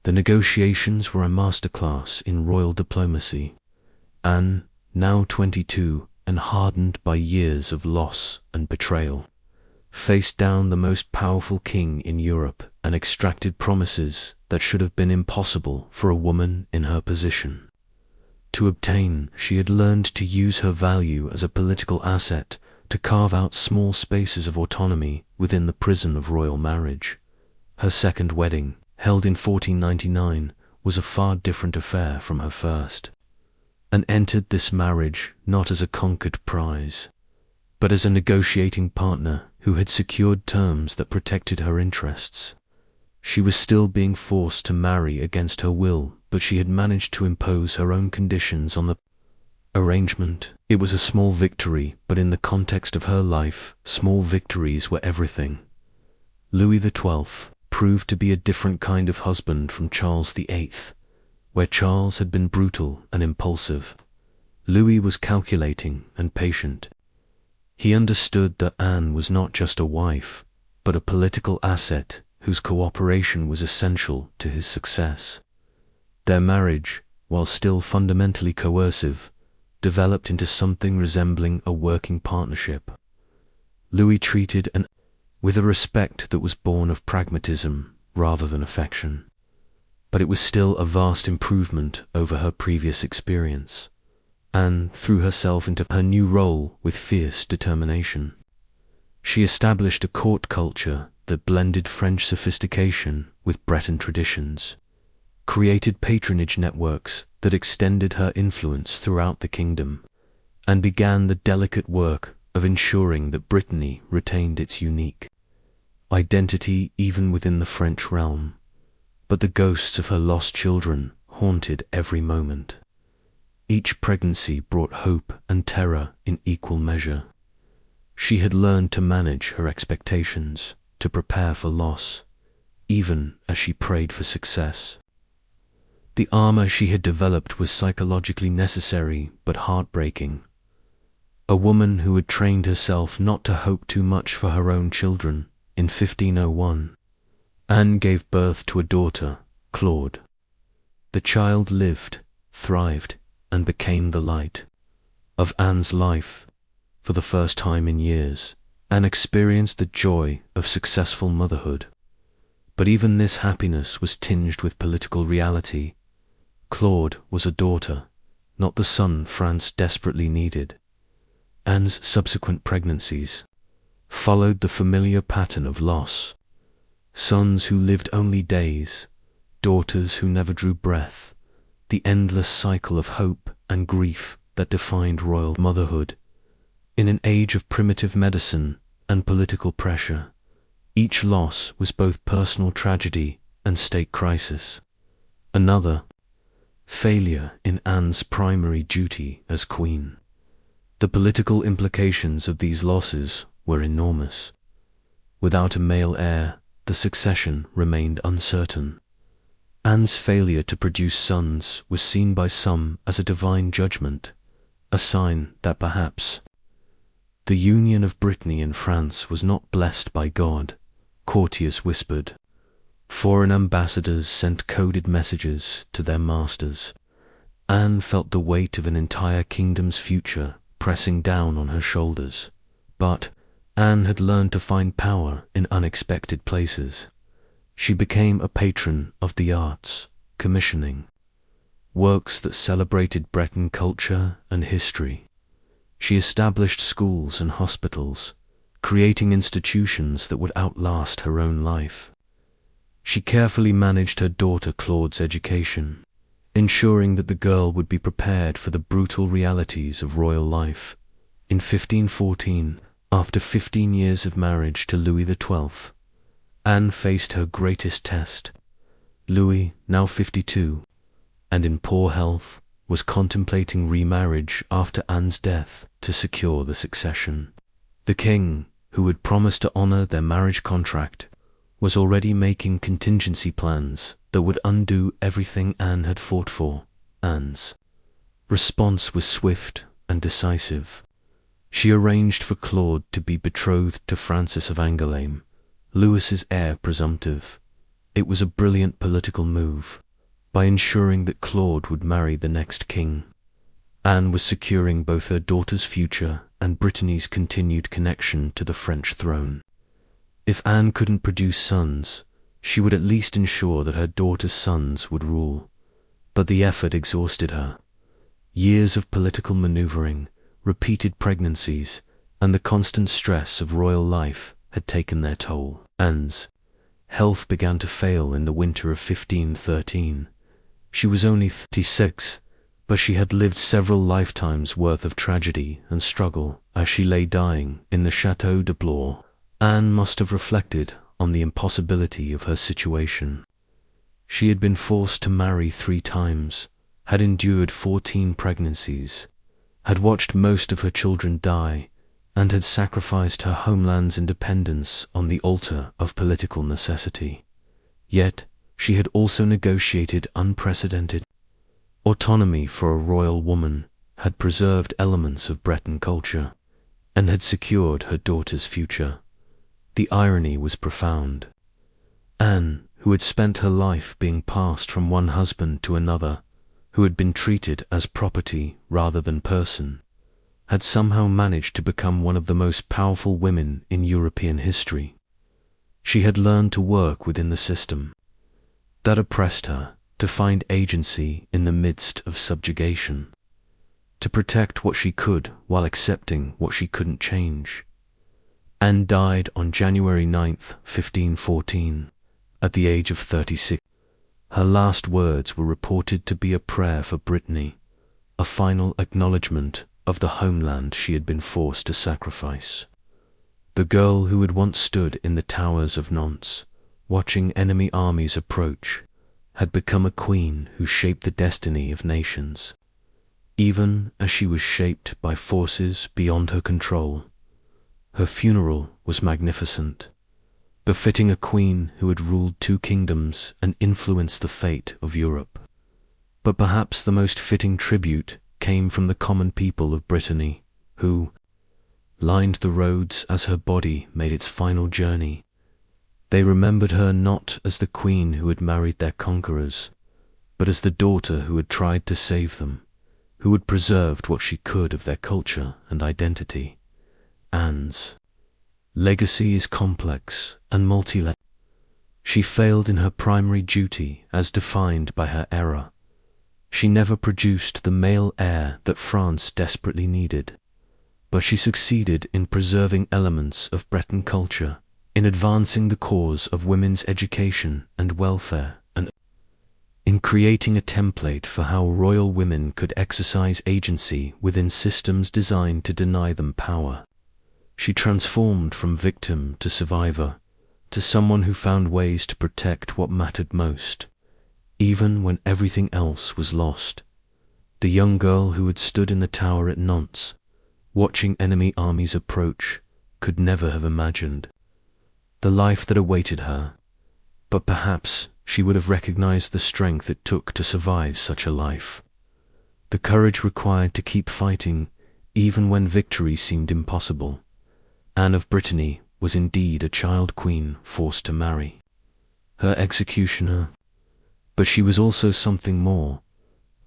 The negotiations were a masterclass in royal diplomacy. Anne, now 22 and hardened by years of loss and betrayal, faced down the most powerful king in Europe and extracted promises that should have been impossible for a woman in her position. To obtain, she had learned to use her value as a political asset to carve out small spaces of autonomy within the prison of royal marriage. Her second wedding, held in 1499, was a far different affair from her first, and entered this marriage not as a conquered prize, but as a negotiating partner who had secured terms that protected her interests. She was still being forced to marry against her will, but she had managed to impose her own conditions on the arrangement. It was a small victory, but in the context of her life, small victories were everything. Louis XII proved to be a different kind of husband from Charles VIII. Where Charles had been brutal and impulsive, Louis was calculating and patient. He understood that Anne was not just a wife, but a political asset whose cooperation was essential to his success. Their marriage, while still fundamentally coercive, developed into something resembling a working partnership. Louis treated Anne with a respect that was born of pragmatism rather than affection. But it was still a vast improvement over her previous experience. Anne threw herself into her new role with fierce determination. She established a court culture that blended French sophistication with Breton traditions, created patronage networks that extended her influence throughout the kingdom, and began the delicate work of ensuring that Brittany retained its unique identity even within the French realm. But the ghosts of her lost children haunted every moment. Each pregnancy brought hope and terror in equal measure. She had learned to manage her expectations, to prepare for loss, even as she prayed for success. The armor she had developed was psychologically necessary but heartbreaking. A woman who had trained herself not to hope too much for her own children, in 1501, Anne gave birth to a daughter, Claude. The child lived, thrived, and became the light of Anne's life. For the first time in years, Anne experienced the joy of successful motherhood. But even this happiness was tinged with political reality. Claude was a daughter, not the son France desperately needed. Anne's subsequent pregnancies followed the familiar pattern of loss. Sons who lived only days, daughters who never drew breath, the endless cycle of hope and grief that defined royal motherhood. In an age of primitive medicine and political pressure, each loss was both personal tragedy and state crisis. Another, failure in Anne's primary duty as queen. The political implications of these losses were enormous. Without a male heir, the succession remained uncertain. Anne's failure to produce sons was seen by some as a divine judgment, a sign that perhaps the union of Brittany and France was not blessed by God, courtiers whispered. Foreign ambassadors sent coded messages to their masters. Anne felt the weight of an entire kingdom's future pressing down on her shoulders. But Anne had learned to find power in unexpected places. She became a patron of the arts, commissioning works that celebrated Breton culture and history. She established schools and hospitals, creating institutions that would outlast her own life. She carefully managed her daughter Claude's education, ensuring that the girl would be prepared for the brutal realities of royal life. In 1514, after 15 years of marriage to Louis XII, Anne faced her greatest test. Louis, now 52, and in poor health, was contemplating remarriage after Anne's death to secure the succession. The king, who had promised to honor their marriage contract, was already making contingency plans that would undo everything Anne had fought for. Anne's response was swift and decisive. She arranged for Claude to be betrothed to Francis of Angoulême, Louis's heir presumptive, It was a brilliant political move. By ensuring that Claude would marry the next king, Anne was securing both her daughter's future and Brittany's continued connection to the French throne. If Anne couldn't produce sons, she would at least ensure that her daughter's sons would rule. But the effort exhausted her. Years of political maneuvering, repeated pregnancies, and the constant stress of royal life had taken their toll. Anne's health began to fail in the winter of 1513. She was only 36, but she had lived several lifetimes' worth of tragedy and struggle. As she lay dying in the Château de Blois, Anne must have reflected on the impossibility of her situation. She had been forced to marry 3 times, had endured 14 pregnancies, had watched most of her children die, and had sacrificed her homeland's independence on the altar of political necessity. Yet, she had also negotiated unprecedented autonomy for a royal woman, had preserved elements of Breton culture, and had secured her daughter's future. The irony was profound. Anne, who had spent her life being passed from one husband to another, who had been treated as property rather than person, had somehow managed to become one of the most powerful women in European history. She had learned to work within the system that oppressed her, to find agency in the midst of subjugation, to protect what she could while accepting what she couldn't change. Anne died on January 9th, 1514, at the age of 36. Her last words were reported to be a prayer for Brittany, a final acknowledgement of the homeland she had been forced to sacrifice. The girl who had once stood in the towers of Nantes, watching enemy armies approach, had become a queen who shaped the destiny of nations. Even as she was shaped by forces beyond her control, her funeral was magnificent, befitting a queen who had ruled 2 kingdoms and influenced the fate of Europe. But perhaps the most fitting tribute came from the common people of Brittany, who lined the roads as her body made its final journey. They remembered her not as the queen who had married their conquerors, but as the daughter who had tried to save them, who had preserved what she could of their culture and identity. Anne's legacy is complex and multi-layered. She failed in her primary duty as defined by her era. She never produced the male heir that France desperately needed, but she succeeded in preserving elements of Breton culture, in advancing the cause of women's education and welfare, and in creating a template for how royal women could exercise agency within systems designed to deny them power. She transformed from victim to survivor, to someone who found ways to protect what mattered most, even when everything else was lost. The young girl who had stood in the tower at Nantes, watching enemy armies approach, could never have imagined the life that awaited her, but perhaps she would have recognized the strength it took to survive such a life, the courage required to keep fighting even when victory seemed impossible. Anne of Brittany was indeed a child queen forced to marry, her executioner, but she was also something more,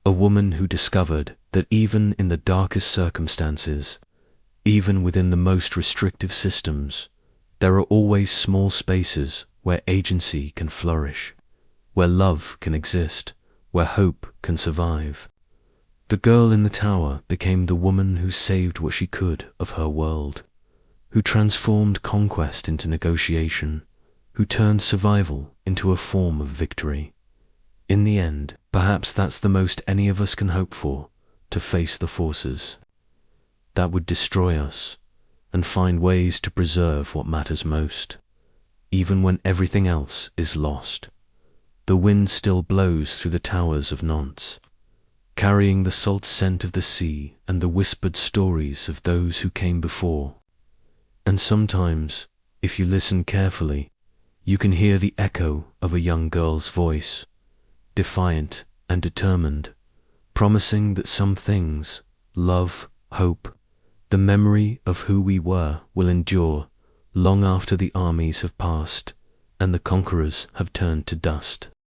a woman who discovered that even in the darkest circumstances, even within the most restrictive systems, there are always small spaces where agency can flourish, where love can exist, where hope can survive. The girl in the tower became the woman who saved what she could of her world, who transformed conquest into negotiation, who turned survival into a form of victory. In the end, perhaps that's the most any of us can hope for, to face the forces that would destroy us, and find ways to preserve what matters most, even when everything else is lost. The wind still blows through the towers of Nantes, carrying the salt scent of the sea and the whispered stories of those who came before. And sometimes, if you listen carefully, you can hear the echo of a young girl's voice, defiant and determined, promising that some things, love, hope, the memory of who we were, will endure long after the armies have passed and the conquerors have turned to dust.